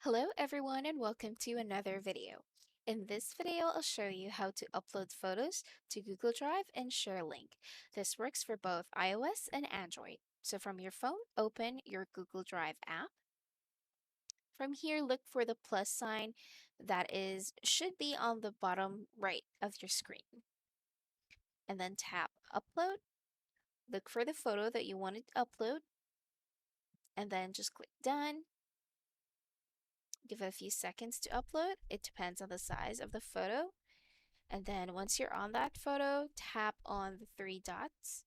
Hello everyone and welcome to another video. In this video, I'll show you how to upload photos to Google Drive and share a link. This works for both iOS and Android. So from your phone, open your Google Drive app. From here, look for the plus sign should be on the bottom right of your screen. And then tap Upload. Look for the photo that you want to upload. And then just click Done. Give it a few seconds to upload. It depends on the size of the photo. And then once you're on that photo, tap on the three dots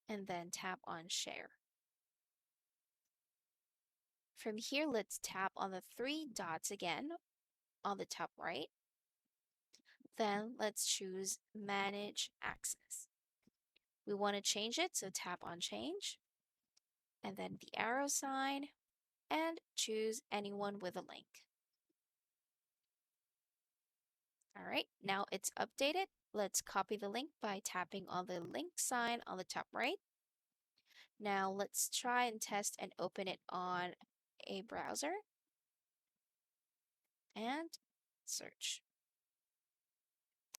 and then tap on Share. From here, let's tap on the three dots again on the top right. Then let's choose Manage Access. We want to change it, so tap on Change and then the arrow sign and choose Anyone with a Link. All right, now it's updated. Let's copy the link by tapping on the link sign on the top right. Now let's try and test and open it on a browser and search.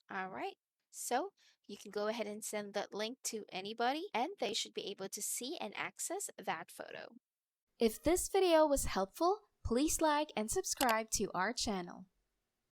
All right, so you can go ahead and send that link to anybody and they should be able to see and access that photo. If this video was helpful, please like and subscribe to our channel.